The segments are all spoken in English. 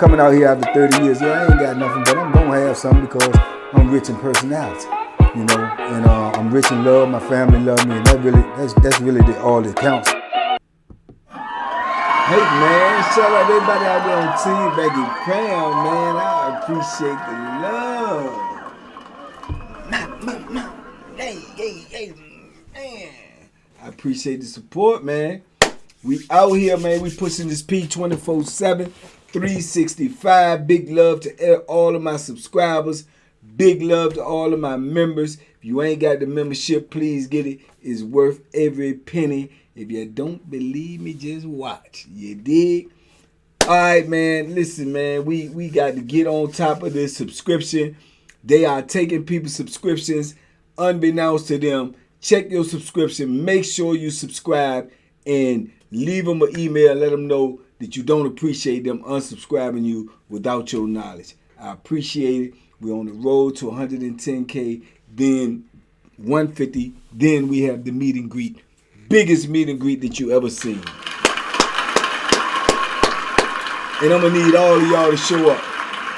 coming out here after 30 years. Yeah, I ain't got nothing, but I'm gonna have something because I'm rich in personality, you know, and I'm rich in love. My family love me, and that's really all that counts. Hey man, shout out everybody out there on Team Banky Pound, man. I appreciate the love. Hey, man. I appreciate the support, man. We out here, man. We pushing this P 24/7, 365. Big love to all of my subscribers. Big love to all of my members. If you ain't got the membership, please get it. It's worth every penny. If you don't believe me, just watch. You dig? All right, man. Listen, man. We got to get on top of this subscription. They are taking people's subscriptions unbeknownst to them. Check your subscription. Make sure you subscribe and leave them an email. Let them know that you don't appreciate them unsubscribing you without your knowledge. I appreciate it. We're on the road to 110K, then 150. Then we have the meet and greet. Biggest meet and greet that you ever seen. And I'm going to need all of y'all to show up.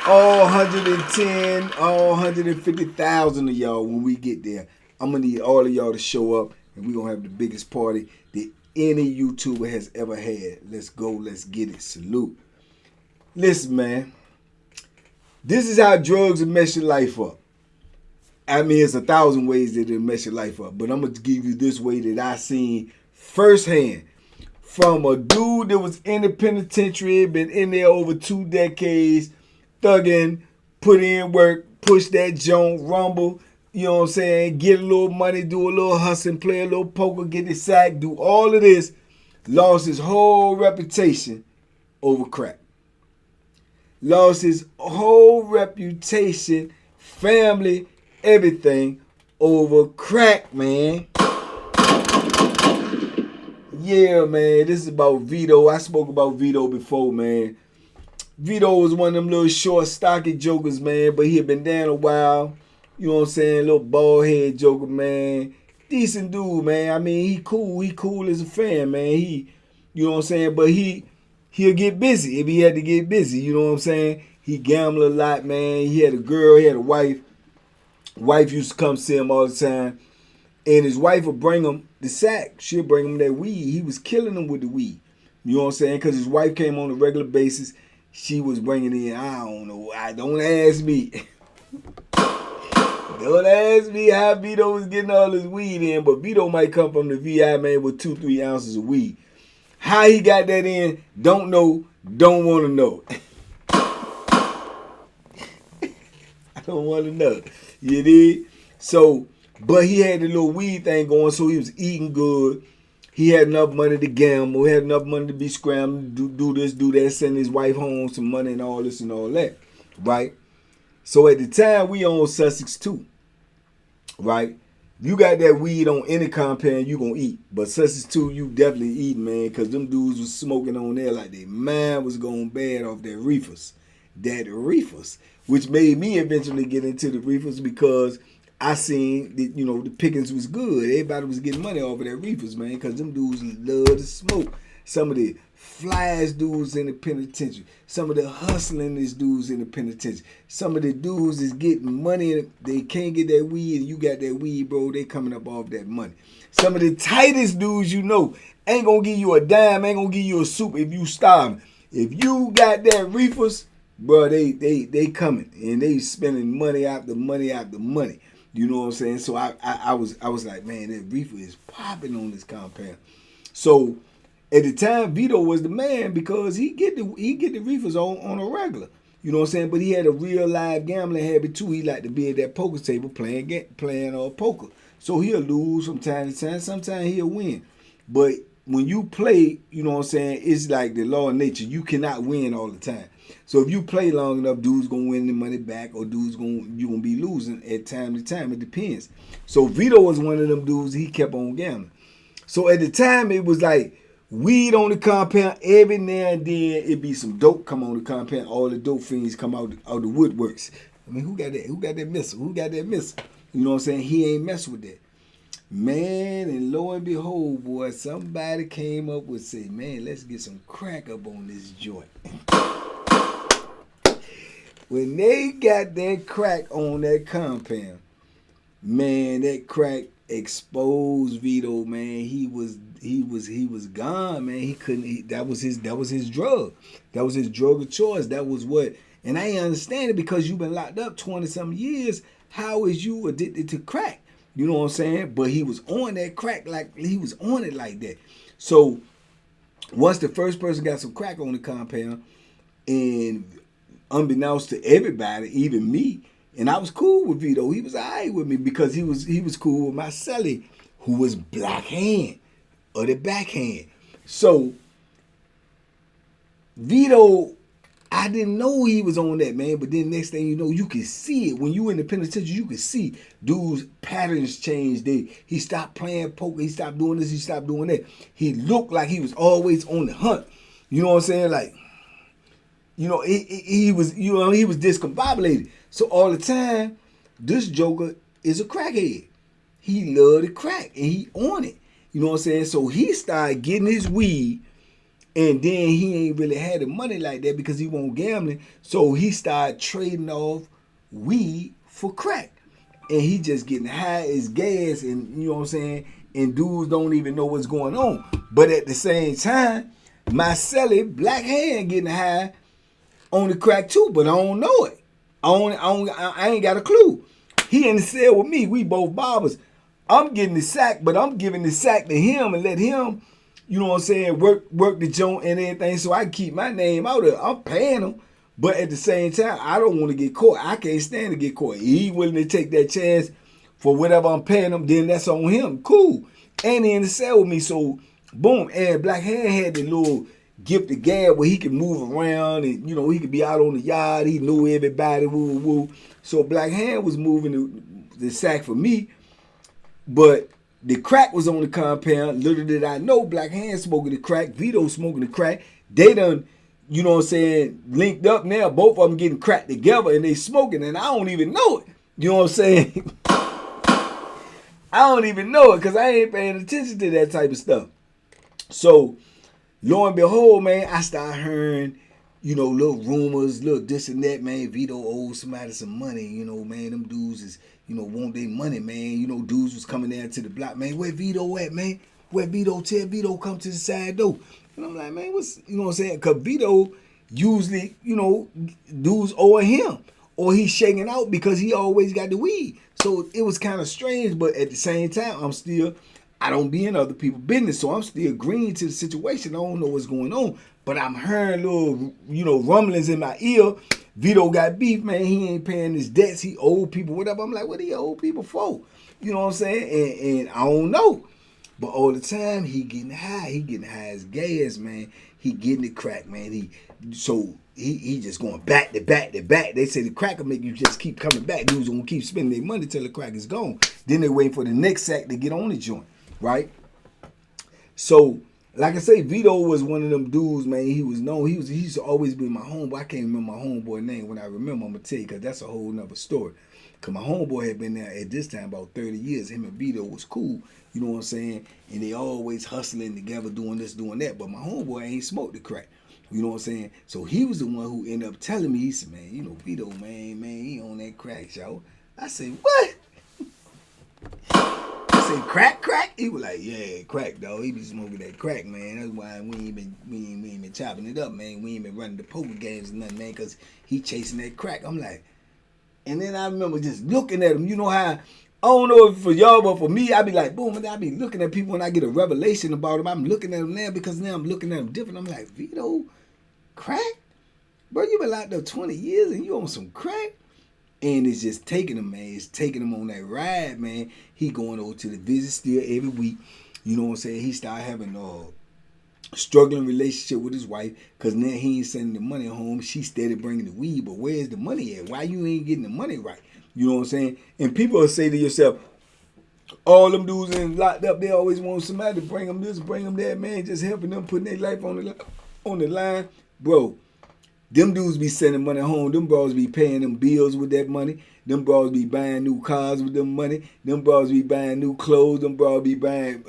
All 110, all 150,000 of y'all when we get there. I'm going to need all of y'all to show up. And we're going to have the biggest party that any YouTuber has ever had. Let's go. Let's get it. Salute. Listen, man. This is how drugs will mess your life up. I mean, it's 1,000 ways that it'll mess your life up. But I'm going to give you this way that I seen firsthand. From a dude that was in the penitentiary, been in there over 2 decades, thugging, put in work, push that joint, rumble, you know what I'm saying, get a little money, do a little hustling, play a little poker, get his sack, do all of this, lost his whole reputation over crack. Lost his whole reputation, family, everything over crack, man. Yeah, man, this is about Vito. I spoke about Vito before, man. Vito was one of them little short, stocky jokers, man, but he had been down a while. You know what I'm saying? Little bald head joker, man. Decent dude, man. I mean, he cool. He cool as a fan, man. You know what I'm saying? But he'll get busy if he had to get busy. You know what I'm saying? He gambled a lot, man. He had a girl. He had a wife. Wife used to come see him all the time. And his wife would bring him the sack. She'll bring him that weed. He was killing him with the weed. You know what I'm saying? Because his wife came on a regular basis. She was bringing in, I don't know. Don't ask me. Don't ask me how Vito was getting all his weed in. But Vito might come from the VA, man, with 2-3 ounces of weed. How he got that in, don't know, don't want to know. I don't want to know. You dig? So, but he had the little weed thing going, so he was eating good. He had enough money to gamble. He had enough money to be scrambling, do this, do that, send his wife home some money and all this and all that, right? So at the time, we owned Sussex too, right? You got that weed on any compound, you gonna eat. But Sussex 2, you definitely eat, man, because them dudes was smoking on there like their mind was going bad off that reefers. That reefers, which made me eventually get into the reefers because I seen that, you know, the pickings was good. Everybody was getting money off of that reefers, man, because them dudes love to smoke. Some of the flyest dudes in the penitentiary. Some of the hustlingest dudes in the penitentiary. Some of the dudes is getting money and they can't get that weed and you got that weed, bro. They coming up off that money. Some of the tightest dudes you know ain't going to give you a dime, ain't going to give you a soup if you starving. If you got that reefers, bro, they coming and they spending money after money after money. You know what I'm saying? So I was like, man, that reefer is popping on this compound. So at the time, Vito was the man because he get the reefers on a regular. You know what I'm saying? But he had a real live gambling habit too. He liked to be at that poker table playing poker. So he'll lose from time to time. Sometimes he'll win. But when you play, you know what I'm saying, it's like the law of nature. You cannot win all the time. So if you play long enough, dude's gonna win the money back, or you gonna be losing at time to time. It depends. So Vito was one of them dudes. He kept on gambling. So at the time, it was like weed on the compound. Every now and then, it be some dope come on the compound. All the dope fiends come out the woodworks. I mean, who got that? Who got that missile? Who got that missile? You know what I'm saying? He ain't mess with that. Man, and lo and behold, boy, somebody came up with say, man, let's get some crack up on this joint. when they got that crack on that compound, man, that crack exposed Vito, man. He was gone, man. He couldn't. That was his drug. That was his drug of choice. That was what. And I ain't understand it because you've been locked up 20-some years. How is you addicted to crack? You know what I'm saying? But he was on that crack, like he was on it like that. So once the first person got some crack on the compound, and unbeknownst to everybody, even me, and I was cool with Vito. He was all right with me because he was cool with my celly, who was black hand or the backhand. So Vito, I didn't know he was on that, man. But then next thing you know, you can see it. When you in the penitentiary, you can see dude's patterns change. He stopped playing poker. He stopped doing this. He stopped doing that. He looked like he was always on the hunt. You know what I'm saying? Like, you know, he was discombobulated. So all the time, this joker is a crackhead. He loved the crack and he on it. You know what I'm saying? So he started getting his weed, and then he ain't really had the money like that because he won't gambling. So he started trading off weed for crack. And he just getting high as gas, and you know what I'm saying? And dudes don't even know what's going on. But at the same time, my celly, black hand, getting high on the crack too, but I don't know it. I ain't got a clue. He in the cell with me. We both barbers. I'm getting the sack, but I'm giving the sack to him and let him, you know what I'm saying, work the joint and everything so I can keep my name out of it. I'm paying him, but at the same time, I don't want to get caught. I can't stand to get caught. He willing to take that chance for whatever I'm paying him, then that's on him. Cool. And he in the cell with me, so boom. And Black Hand had the little gift of gab where he could move around and, you know, he could be out on the yard. He knew everybody, woo, woo. So Black Hand was moving the sack for me, but the crack was on the compound. Little did I know, Black Hand smoking the crack, Vito smoking the crack. They done, you know what I'm saying, linked up now. Both of them getting cracked together and they smoking, and I don't even know it. You know what I'm saying? I don't even know it because I ain't paying attention to that type of stuff. So, lo and behold, man, I started hearing, you know, little rumors, little this and that, man. Vito owed somebody some money, you know, man. Them dudes is, you know, want their money, man. You know, dudes was coming down to the block, man. Where Vito at, man? Where Vito? Tell Vito come to the side door. And I'm like, man, what's, you know what I'm saying? Because Vito usually, you know, dudes owing him. Or he's shaking out because he always got the weed. So it was kind of strange, but at the same time, I don't be in other people's business, so I'm still agreeing to the situation. I don't know what's going on, but I'm hearing little, you know, rumblings in my ear. Vito got beef, man. He ain't paying his debts. He owe people, whatever. I'm like, what do you owe people for? You know what I'm saying? And I don't know. But all the time, he getting high. He getting high as gas, man. He getting the crack, man. He just going back to back to back. They say the crack will make you just keep coming back. Dudes gonna keep spending their money till the crack is gone. Then they waiting for the next sack to get on the joint, right? So, like I say, Vito was one of them dudes, man. He was known. He used to always be my homeboy. I can't remember my homeboy name. When I remember, I'm gonna tell you because that's a whole nother story. Cause my homeboy had been there at this time about 30 years. Him and Vito was cool. You know what I'm saying? And they always hustling together, doing this, doing that. But my homeboy ain't smoked the crack. You know what I'm saying? So he was the one who ended up telling me, he said, man, you know, Vito, man, he on that crack, y'all. I said, what? I said, crack? He was like, yeah, crack, dog. He be smoking that crack, man. That's why we ain't been chopping it up, man. We ain't been running the poker games and nothing, man, because he chasing that crack. I'm like, and then I remember just looking at him. You know how, I don't know if for y'all, but for me, I be like, boom, and I be looking at people when I get a revelation about them. I'm looking at them now because now I'm looking at them different. I'm like, Vito, crack? Bro, you been locked up 20 years and you on some crack? And it's just taking him, man. It's taking him on that ride, man. He going over to the visit still every week. You know what I'm saying? He started having a struggling relationship with his wife because now he ain't sending the money home. She steady bringing the weed, but where's the money at? Why you ain't getting the money right? You know what I'm saying? And people will say to yourself, all them dudes in locked up, they always want somebody to bring them this, bring them that, man, just helping them, putting their life on the line. Bro, them dudes be sending money home. Them bros be paying them bills with that money. Them bros be buying new cars with them money. Them bros be buying new clothes. Them bros be buying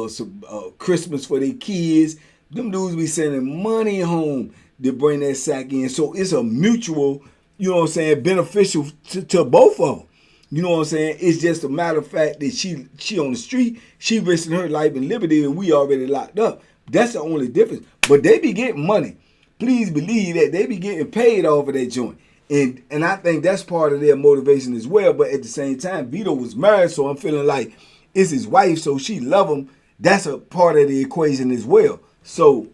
some Christmas for their kids. Them dudes be sending money home to bring that sack in. So it's a mutual you know what I'm saying, beneficial to both of them. You know what I'm saying? It's just a matter of fact that she on the street, she risking her life and liberty, and we already locked up. That's the only difference. But they be getting money. Please believe that they be getting paid off of that joint. And I think that's part of their motivation as well. But at the same time, Vito was married, so I'm feeling like it's his wife, so she love him. That's a part of the equation as well. So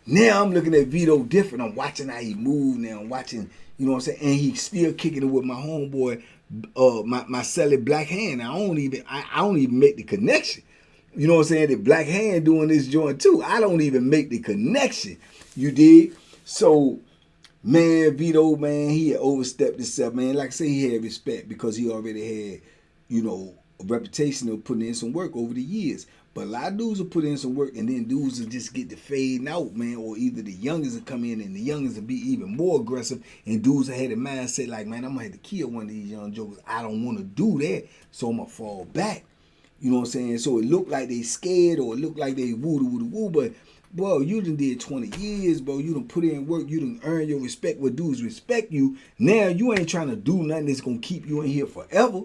now I'm looking at Vito different. I'm watching how he move now. I'm watching, you know what I'm saying? And he's still kicking it with my homeboy, my Sally Black Hand. I don't even make the connection. You know what I'm saying? The Black Hand doing this joint too. I don't even make the connection. You dig? So, man, Vito, man, he had overstepped himself, man. Like I say, he had respect because he already had, you know, a reputation of putting in some work over the years. But a lot of dudes will put in some work and then dudes will just get to fading out, man. Or either the youngins will come in and the youngins will be even more aggressive. And dudes will have the mindset like, man, I'm going to have to kill one of these young jokers. I don't want to do that, so I'm going to fall back. You know what I'm saying? So it looked like they scared or it looked like they woo. But, bro, you done did 20 years, bro. You done put in work. You done earned your respect where dudes respect you. Now you ain't trying to do nothing that's going to keep you in here forever.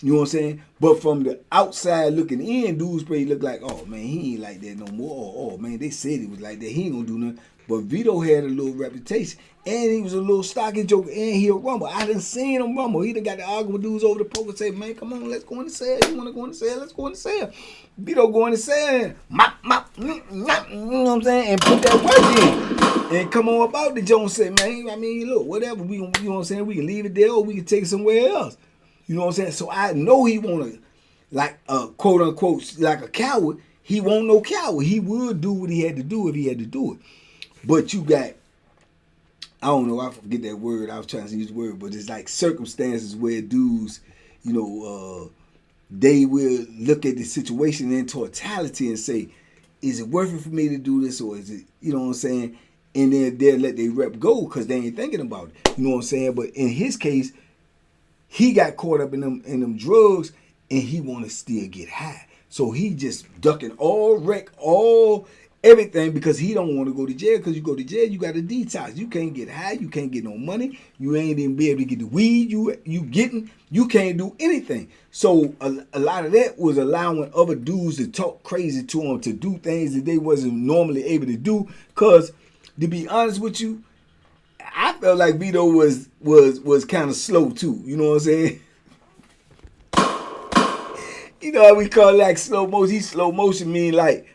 You know what I'm saying? But from the outside looking in, dudes probably look like, oh, man, he ain't like that no more. Oh, man, they said he was like that. He ain't going to do nothing. But Vito had a little reputation. And he was a little stocky joker. And he'll rumble. I done seen him rumble. He done got to argue with dudes over the poker and say, man, come on, let's go in the cell. You want to go in the cell? Let's go in the cell. Vito go in the cell and mop, you know what I'm saying? And put that work in. And come on about the Jones say, man, I mean, look, whatever. We, you know what I'm saying? We can leave it there or we can take it somewhere else. You know what I'm saying? So I know he want to, like, quote unquote, like a coward. He won't no coward. He would do what he had to do if he had to do it. But you got, I don't know, I forget that word. I was trying to use the word, but it's like circumstances where dudes, you know, they will look at the situation in totality and say, is it worth it for me to do this or is it, you know what I'm saying? And then they'll let their rep go because they ain't thinking about it. You know what I'm saying? But in his case, he got caught up in them drugs and he want to still get high. So he just ducking all wreck, all everything because he don't want to go to jail because you go to jail, you got to detox. You can't get high. You can't get no money. You ain't even be able to get the weed you can't do anything. So a lot of that was allowing other dudes to talk crazy to him, to do things that they wasn't normally able to do because to be honest with you, I felt like Vito was kind of slow too. You know what I'm saying? You know how we call it like slow motion? He slow motion mean like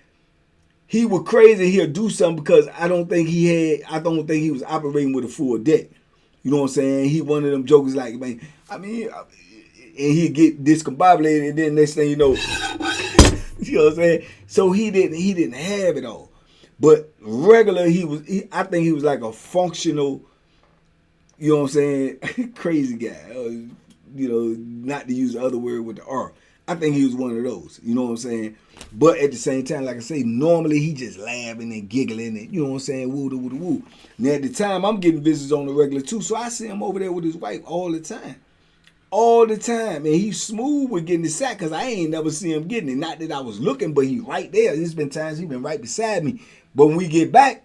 he was crazy. He'll do something because I don't think he was operating with a full deck. You know what I'm saying? He one of them jokers like, man, I mean, and he'd get discombobulated and then next thing you know, you know what I'm saying? So he didn't have it all. But regular, I think he was like a functional, you know what I'm saying, crazy guy. You know, not to use the other word with the R. I think he was one of those, you know what I'm saying? But at the same time, like I say, normally he just laughing and giggling and, you know what I'm saying, woo. Now at the time, I'm getting visits on the regular too, so I see him over there with his wife all the time. All the time. And he's smooth with getting the sack because I ain't never seen him getting it. Not that I was looking, but he right there. There's been times he been right beside me. But when we get back,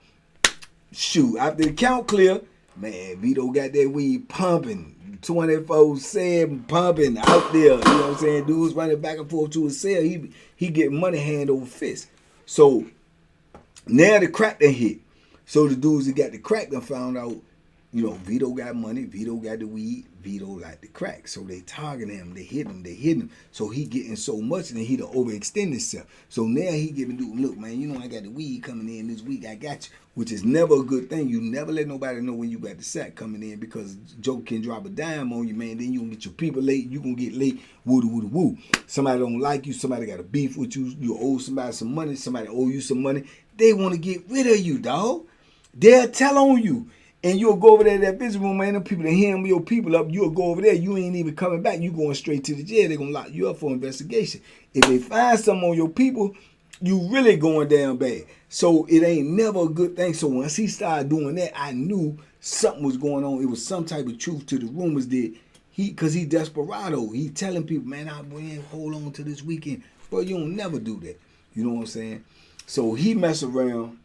shoot, after the count clear, man, Vito got that weed pumping. 24/7 pumping out there. You know what I'm saying? Dudes running back and forth to his cell. He getting money hand over fist. So now the crack done hit. So the dudes that got the crack done found out, you know, Vito got money, Vito got the weed, Vito like the crack. So they targeting him, they hit him. So he getting so much and he done overextend himself. So now he giving dude, look, man, you know I got the weed coming in this week, I got you. Which is never a good thing. You never let nobody know when you got the sack coming in because Joe can drop a dime on you, man. Then you gonna get your people late. You gonna get late. Woo. Somebody don't like you. Somebody got a beef with you. You owe somebody some money. Somebody owe you some money. They want to get rid of you, dog. They'll tell on you. And you'll go over there to that visit room, man. Them people that hem your people up, you'll go over there. You ain't even coming back. You going straight to the jail. They're going to lock you up for investigation. If they find something on your people, you really going down bad. So it ain't never a good thing. So once he started doing that, I knew something was going on. It was some type of truth to the rumors that because he desperado. He telling people, man, I'm going to hold on to this weekend. Bro, you don't never do that. You know what I'm saying? So he messed around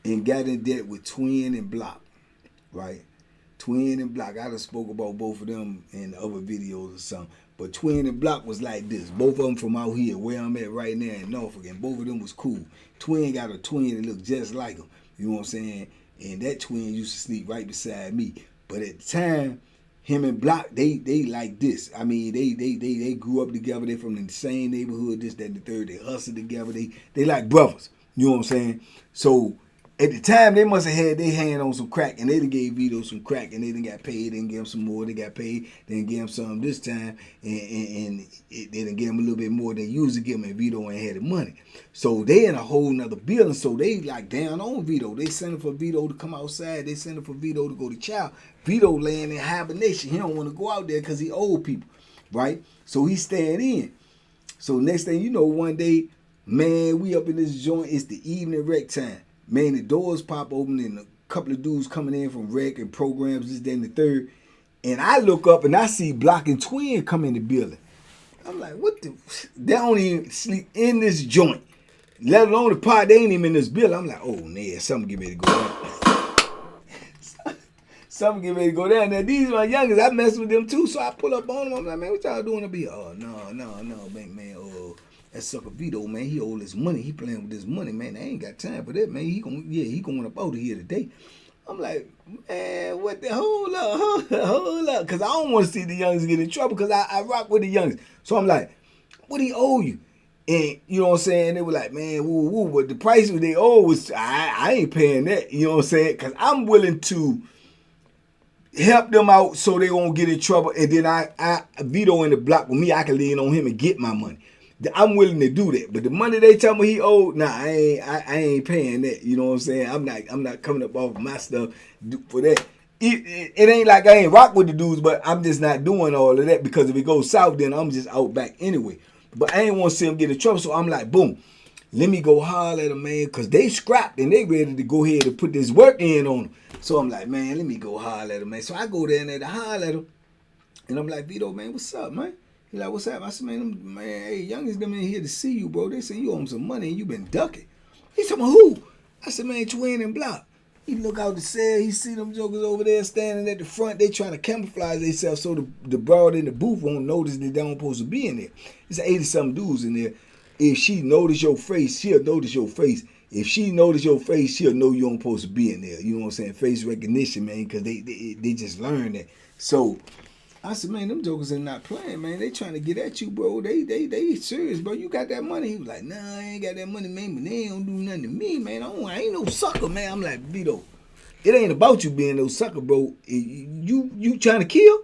and got in debt with Twin and Block, right? Twin and Block, I done spoke about both of them in other videos or something. But Twin and Block was like this. Both of them from out here, where I'm at right now in Norfolk, and both of them was cool. Twin got a twin that looked just like him. You know what I'm saying? And that twin used to sleep right beside me. But at the time, him and Block, they like this. I mean, they grew up together. They from the same neighborhood, this, that, and the third. They hustled together. They like brothers. You know what I'm saying? So at the time, they must have had their hand on some crack, and they done gave Vito some crack, and they done got paid, and gave him some more. They got paid, then gave him some this time, and they done gave him a little bit more than usually give him, and Vito ain't had the money. So they in a whole nother building, so they like down on Vito. They sending for Vito to come outside. They sending for Vito to go to chow. Vito laying in hibernation. He don't want to go out there because he old people, right? So he staying in. So next thing you know, one day, man, we up in this joint. It's the evening rec time. Man, the doors pop open and a couple of dudes coming in from rec and programs, this, that, and the third. And I look up and I see Block and Twin come in the building. I'm like, what the? They don't even sleep in this joint. Let alone the part, they ain't even in this building. I'm like, oh, man, something get ready to go down. Something get ready to go down. Now, these are my youngest. I mess with them too, so I pull up on them. I'm like, man, what y'all doing up here? Oh, no, man. Oh, that sucker Vito, man, he owe his money. He playing with this money, man. I ain't got time for that, man. He going up out of here today. I'm like, man, what the, hold up. Because I don't want to see the youngest get in trouble because I rock with the youngest. So I'm like, what he owe you? And you know what I'm saying? They were like, man, woo, but the price they owe was, I ain't paying that. You know what I'm saying? Because I'm willing to help them out so they won't get in trouble. And then I Vito in the block with me, I can lean on him and get my money. I'm willing to do that. But the money they tell me he owed, nah, I ain't paying that. You know what I'm saying? I'm not coming up off my stuff for that. It ain't like I ain't rock with the dudes, but I'm just not doing all of that because if it goes south, then I'm just out back anyway. But I ain't want to see them get in trouble, so I'm like, boom, let me go holler at them, man, because they scrapped and they ready to go ahead and put this work in on them. So I'm like, man, let me go holler at them, man. So I go there and to holler at them, and I'm like, Vito, man, what's up, man? He like, what's up? I said, man, hey, youngest them in here to see you, bro. They say you owe them some money and you been ducking. He told me, who? I said, man, Twin and Block. He look out the cell, he see them jokers over there standing at the front. They trying to camouflage themselves so the broad in the booth won't notice that they don't supposed to be in there. It's 80-something dudes in there. If she notice your face, she'll notice your face. If she notice your face, she'll know you don't supposed to be in there. You know what I'm saying? Face recognition, man, because they just learned that. So I said, man, them jokers are not playing, man. They trying to get at you, bro. They serious, bro. You got that money? He was like, nah, I ain't got that money, man, but they don't do nothing to me, man. I ain't no sucker, man. I'm like, Vito, it ain't about you being no sucker, bro. You trying to kill?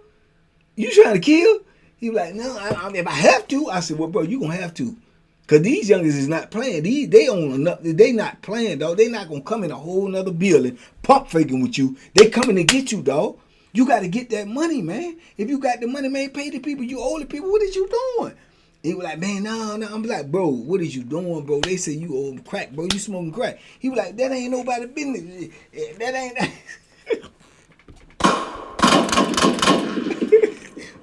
You trying to kill? He was like, no, if I have to. I said, well, bro, you gonna have to. Because these youngers is not playing. They own enough. They not playing, dog. They not going to come in a whole nother building, pump faking with you. They coming to get you, dog. You got to get that money, man. If you got the money, man, pay the people. You owe the people. What is you doing? He was like, man, no. I'm like, bro, what is you doing, bro? They say you owe them crack, bro. You smoking crack. He was like, that ain't nobody business. That ain't...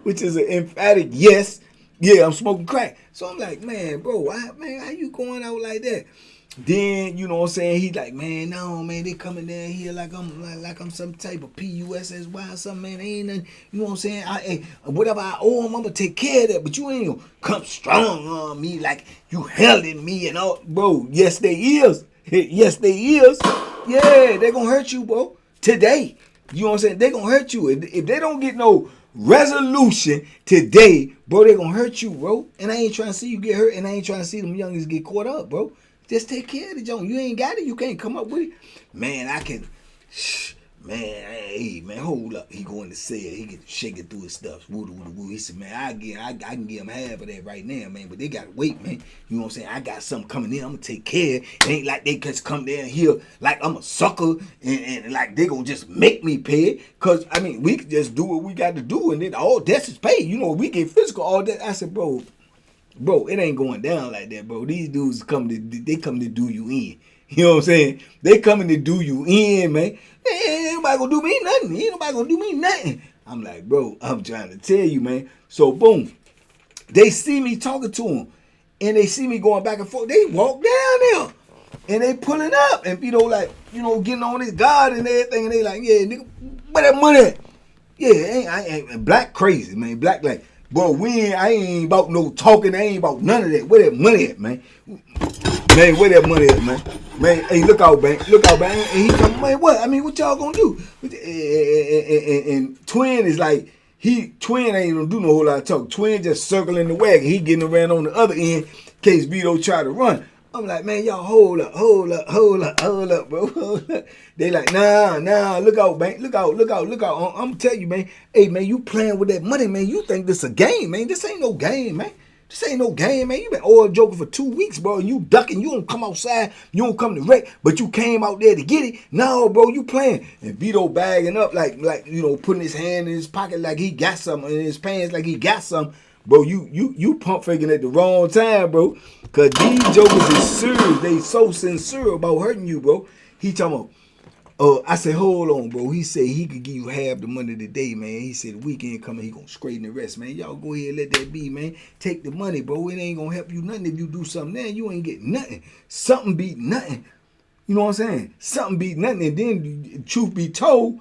Which is an emphatic yes. Yeah, I'm smoking crack. So I'm like, man, bro, how you going out like that? Then, you know what I'm saying, he like, man, no, man, they coming down here like I'm some type of PUSSY or something, man. Ain't nothing, you know what I'm saying? Whatever I owe him, I'm going to take care of that. But you ain't going to come strong on me like you helding me and all. Bro, yes, they is. Yes, they is. Yeah, they going to hurt you, bro, today. You know what I'm saying? They going to hurt you. If they don't get no resolution today, bro, they gonna hurt you, bro. And I ain't trying to see you get hurt, and I ain't trying to see them youngins get caught up, bro. Just take care of the joint. You ain't got it, you can't come up with it. Man, man, hey, man, hold up. He go in the cell, he get shaking through his stuff. Woo. He said, man, I can give him half of that right now, man. But they gotta wait, man. You know what I'm saying? I got something coming in, I'm gonna take care. It ain't like they just come down here like I'm a sucker and like they gonna just make me pay it. Cause I mean, we can just do what we got to do and then all debts is paid. You know, we get physical, all that. I said, bro, it ain't going down like that, bro. These dudes come to do you in. You know what I'm saying? They coming to do you in, man. Ain't nobody gonna do me nothing. Ain't nobody gonna do me nothing. I'm like, bro, I'm trying to tell you, man. So, boom. They see me talking to them. And they see me going back and forth. They walk down there. And they pulling up. And, like, getting on this guard and everything. And they like, yeah, nigga, where that money at? Yeah, I ain't black crazy, man. Black like, bro, I ain't about no talking. I ain't about none of that. Where that money at, man? Man, where that money at, man? Man, hey, look out, man. Look out, man. And he come, man, what? I mean, what y'all gonna do? And Twin is like, Twin ain't gonna do no whole lot of talk. Twin just circling the wagon. He getting around on the other end in case Vito try to run. I'm like, man, y'all hold up, bro. Hold up. They like, nah, look out, man. Look out. I'm telling you, man. Hey, man, you playing with that money, man. You think this a game, man. This ain't no game, man. This ain't no game, man. You been oil joking for 2 weeks, bro. And you ducking. You don't come outside. You don't come to wreck. But you came out there to get it. No, bro, you playing. And Vito bagging up like putting his hand in his pocket like he got something, in his pants like he got something. Bro, you pump faking at the wrong time, bro. Cause these jokers is serious. They so sincere about hurting you, bro. He talking about, I said, hold on, bro. He said he could give you half the money today, man. He said the weekend coming, he gonna straighten the rest, man. Y'all go ahead and let that be, man. Take the money, bro. It ain't gonna help you nothing if you do something now. You ain't getting nothing. Something beat nothing. You know what I'm saying? Something beat nothing. And then, truth be told,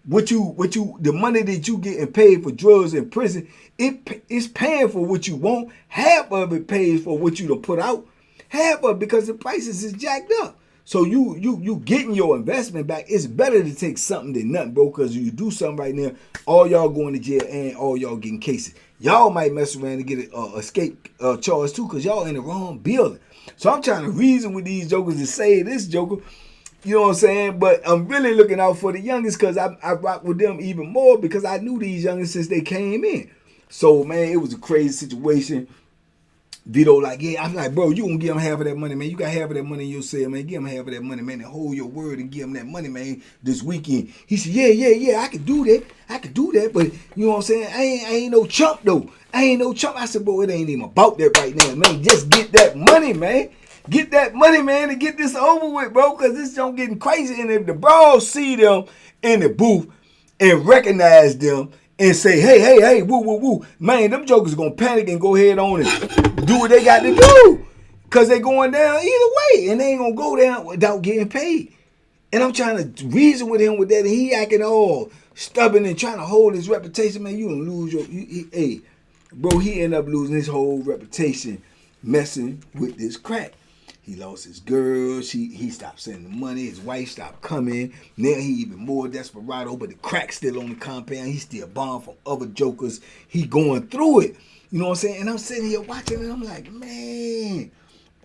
the money that you getting paid for drugs in prison, it's paying for what you want. Half of it pays for what you to put out. Half of it because the prices is jacked up. So you getting your investment back. It's better to take something than nothing, bro. Because you do something right now, all y'all going to jail and all y'all getting cases. Y'all might mess around and get an escape charge too, because y'all in the wrong building. So I'm trying to reason with these jokers to say this joker. You know what I'm saying? But I'm really looking out for the youngest because I rock with them even more because I knew these youngest since they came in. So, man, it was a crazy situation. Vito like, yeah, I'm like, bro, you gonna give him half of that money, man. You got half of that money in your cell, man. Give him half of that money, man, and hold your word and give him that money, man, this weekend. He said, yeah, I could do that. But, you know what I'm saying? I ain't no chump, though. I said, bro, it ain't even about that right now, man. Just get that money, man. Get that money, man, and get this over with, bro, because this junk getting crazy. And if the bros see them in the booth and recognize them and say, hey, woo, man, them jokers going to panic and go ahead on and do what they got to do because they going down either way, and they ain't going to go down without getting paid. And I'm trying to reason with him with that, and he acting all stubborn and trying to hold his reputation. Man, you going to lose hey, bro, he ended up losing his whole reputation messing with this crack. He lost his girl. He stopped sending the money. His wife stopped coming. Now he even more desperado, but the crack still on the compound. He still bombed from other jokers. He going through it. You know what I'm saying? And I'm sitting here watching and I'm like, man,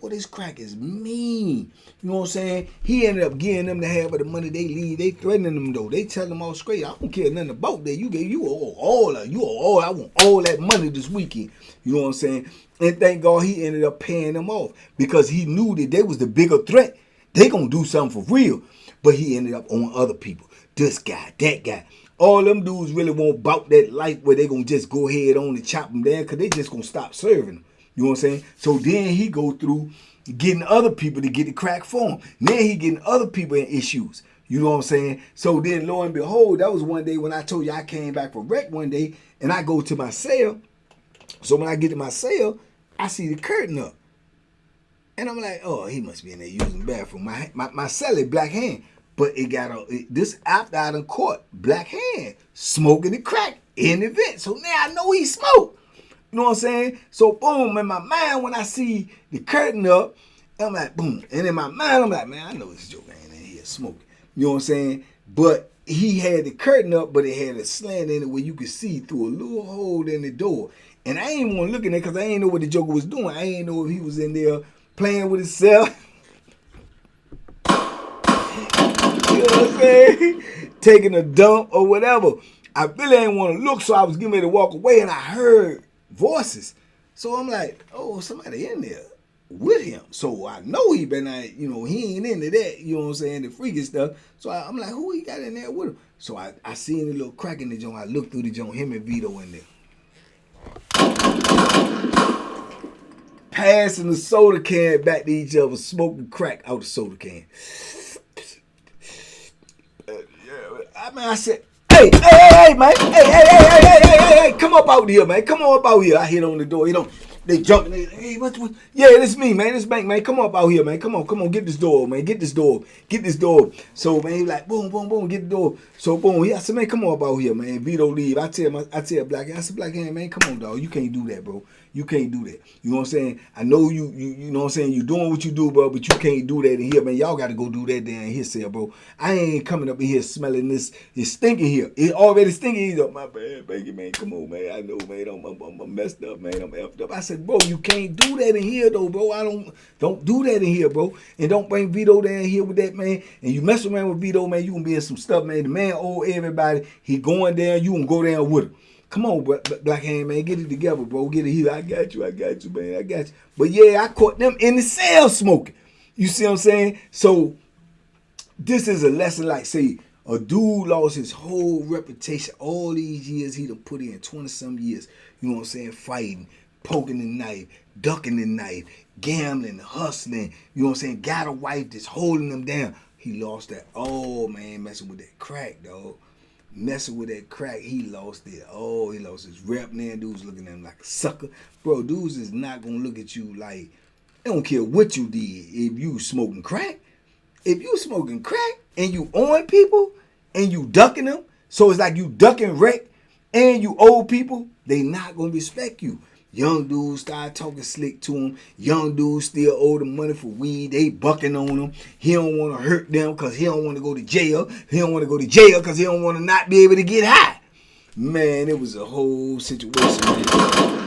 boy, this crack is mean. You know what I'm saying? He ended up giving them the half of the money they leave. They threatening them though. They tell them all straight, I don't care nothing about that. You owe all. I want all that money this weekend. You know what I'm saying? And thank God he ended up paying them off because he knew that they was the bigger threat. They gonna do something for real. But he ended up on other people. This guy, that guy. All them dudes really won't bout that life where they gonna just go ahead on and chop them down because they just gonna stop serving them. You know what I'm saying? So then he go through getting other people to get the crack for him. Then he getting other people in issues. You know what I'm saying? So then lo and behold, that was one day when I told you I came back from rec one day and I go to my cell. So when I get to my cell, I see the curtain up. And I'm like, oh, he must be in there using the bathroom. My cell is black hand. But it got this after I done caught black hand smoking the crack in the vent. So now I know he smoked. You know what I'm saying? So boom, in my mind when I see the curtain up, I'm like, boom. And in my mind, I'm like, man, I know this joke ain't in here smoking. You know what I'm saying? But he had the curtain up, but it had a slant in it where you could see through a little hole in the door. And I ain't want to look in there because I ain't know what the Joker was doing. I ain't know if he was in there playing with himself. You know what I'm saying? Taking a dump or whatever. I really ain't want to look, so I was getting ready to walk away, and I heard voices. So I'm like, oh, somebody in there with him. So I know he been out, he ain't into that, you know what I'm saying, the freaky stuff. So I'm like, who he got in there with him? So I seen a little crack in the joint. I looked through the joint, him and Vito in there. Passing the soda can back to each other, smoking crack out the soda can. I said, hey, man, hey, come up out here, man, come on up out here. I hit on the door, They jumping. Hey, what? Yeah, this me, man. This bank, man. Come up out here, man. Come on. Get this door, man. Get this door. So, man, he like, boom, get the door. So, boom. I said, man, come on up out here, man. Vito leave. I tell Black, I said, Black hand, man, come on, dog. You can't do that, bro. You can't do that. You know what I'm saying? I know you know what I'm saying? You doing what you do, bro, but you can't do that in here, man. Y'all got to go do that down here, cell, bro. I ain't coming up in here smelling this. It's stinking here. It already stinking. He's up, my bad, baby, man. Come on, man. I know, man. I'm messed up, man. I'm effed up. I said, bro, you can't do that in here, though, bro. Don't do that in here, bro. And don't bring Vito down here with that, man. And you mess around with Vito, man, you gonna be in some stuff, man. The man owe everybody. He going down. You gonna go down with him. Come on, Black Hand, man, get it together, bro. Get it here. I got you, man. I got you. But yeah, I caught them in the cell smoking. You see what I'm saying? So this is a lesson like, say, a dude lost his whole reputation. All these years he done put in, 20-some years. You know what I'm saying? Fighting, poking the knife, ducking the knife, gambling, hustling. You know what I'm saying? Got a wife that's holding him down. He lost that. Oh, man, messing with that crack, dog. Messing with that crack, he lost it. Oh, he lost his rep. Now dudes looking at him like a sucker. Bro, dudes is not going to look at you like, they don't care what you did if you smoking crack. If you smoking crack and you on people and you ducking them, so it's like you ducking wreck and you old people, they not going to respect you. Young dudes start talking slick to him. Young dudes still owe them money for weed. They bucking on him. He don't want to hurt them because he don't want to go to jail. He don't want to go to jail because he don't want to not be able to get high. Man, it was a whole situation, man.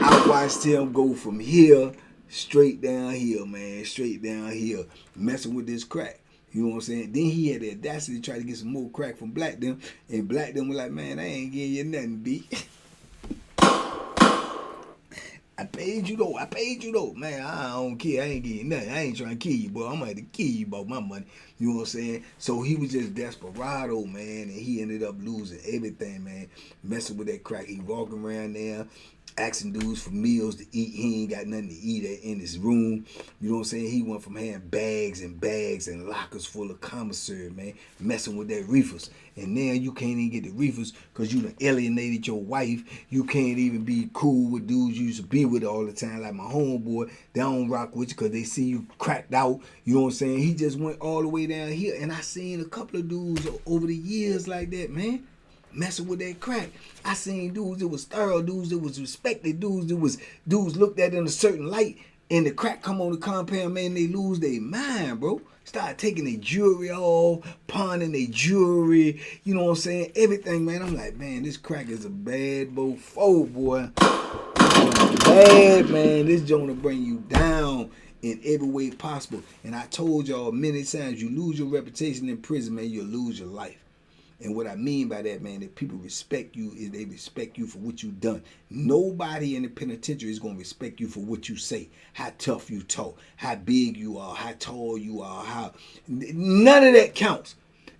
I watched him go from here straight down here, man. Straight down here. Messing with this crack. You know what I'm saying? Then he had the audacity to try to get some more crack from Black them. And Black them was like, man, I ain't giving you nothing, B. I paid you though. Man, I don't care. I ain't getting nothing. I ain't trying to kill you, boy. I'm gonna have to kill you about my money. You know what I'm saying? So he was just desperado, man, and he ended up losing everything, man. Messing with that crack. He walking around there, asking dudes for meals to eat. He ain't got nothing to eat in his room. You know what I'm saying? He went from having bags and lockers full of commissary, man, messing with that reefers. And now you can't even get the reefers because you done alienated your wife. You can't even be cool with dudes you used to be with all the time. Like my homeboy, they don't rock with you because they see you cracked out. You know what I'm saying? He just went all the way down here. And I seen a couple of dudes over the years like that, man. Messing with that crack. I seen dudes that was thorough, dudes that was respected, dudes looked at in a certain light, and the crack come on the compound, man, they lose their mind, bro. Start taking their jewelry off, pawning their jewelry, you know what I'm saying? Everything, man. I'm like, man, this crack is a bad bofo, boy. Bad, man. This joint will bring you down in every way possible. And I told y'all many times, you lose your reputation in prison, man, you'll lose your life. And what I mean by that, man, that people respect you is they respect you for what you've done. Nobody in the penitentiary is going to respect you for what you say, how tough you talk, how big you are, how tall you are, none of that counts.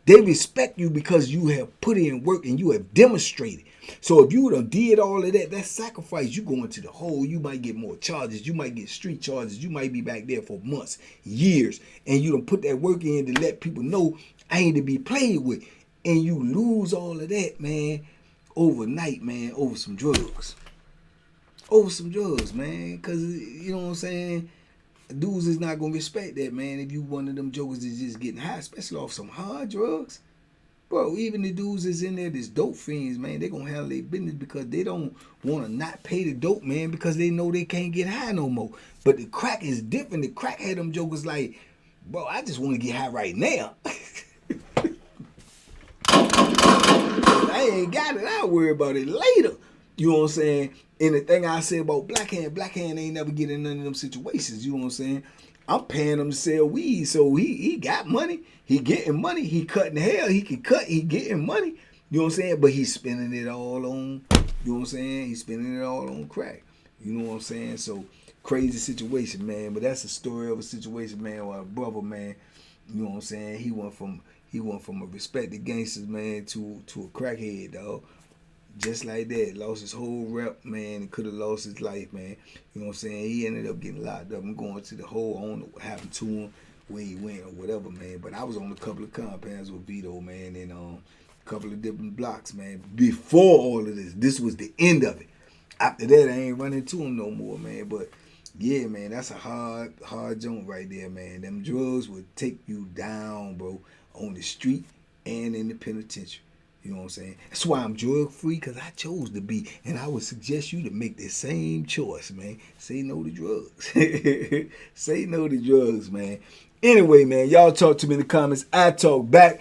They respect you because you have put in work and you have demonstrated. So if you done did all of that, that's sacrifice. You go into the hole, you might get more charges, you might get street charges, you might be back there for months, years, and you done put that work in to let people know I ain't to be played with. And you lose all of that, man, overnight, man, over some drugs. Over some drugs, man. Because, you know what I'm saying? Dudes is not going to respect that, man, if you one of them jokers that's just getting high, especially off some hard drugs. Bro, even the dudes that's in there, this dope fiends, man, they going to handle their business because they don't want to not pay the dope, man, because they know they can't get high no more. But the crack is different. The crack had them jokers like, bro, I just want to get high right now. I ain't got it. I'll worry about it later. You know what I'm saying? And the thing I say about Black Hand ain't never get in none of them situations. You know what I'm saying? I'm paying him to sell weed, so he got money. He getting money. He cutting hair. He can cut. He getting money. You know what I'm saying? But he's spending it all on, you know what I'm saying? He's spending it all on crack. You know what I'm saying? So, crazy situation, man. But that's the story of a situation, man, or a brother, man. You know what I'm saying? He went from a respected gangster, man, to a crackhead, dog. Just like that. Lost his whole rep, man, and could have lost his life, man. You know what I'm saying? He ended up getting locked up and going to the hole. I don't know what happened to him, where he went or whatever, man. But I was on a couple of compounds with Vito, man, and a couple of different blocks, man. Before all of this was the end of it. After that, I ain't running into him no more, man. But Yeah, man, that's a hard joint right there, man. Them drugs will take you down, bro, on the street and in the penitentiary. You know what I'm saying? That's why I'm drug free, because I chose to be. And I would suggest you to make the same choice, man. Say no to drugs. Say no to drugs, man. Anyway, man, y'all talk to me in the comments. I talk back.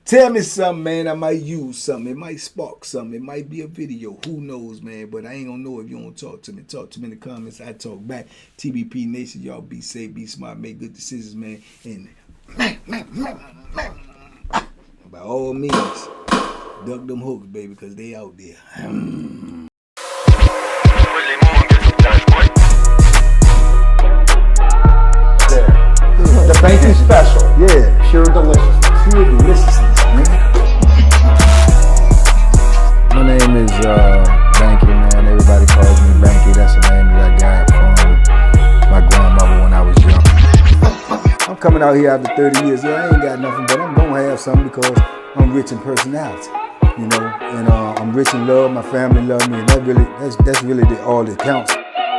Tell me something, man. I might use something. It might spark something. It might be a video. Who knows, man? But I ain't gonna know if you don't talk to me. Talk to me in the comments. I talk back. TBP Nation, y'all be safe, be smart, make good decisions, man. And by all means, duck them hooks, baby, because they out there. The Banky special. Yeah. Pure deliciousness. Pure deliciousness, man. My name is Banky, man. Everybody calls me Banky. That's the name that I got from my grandmother when I was young. I'm coming out here after 30 years. Yeah, I ain't got nothing, but I'm gonna have something because I'm rich in personality, you know, and I'm rich in love. My family love me, and that's really all that counts.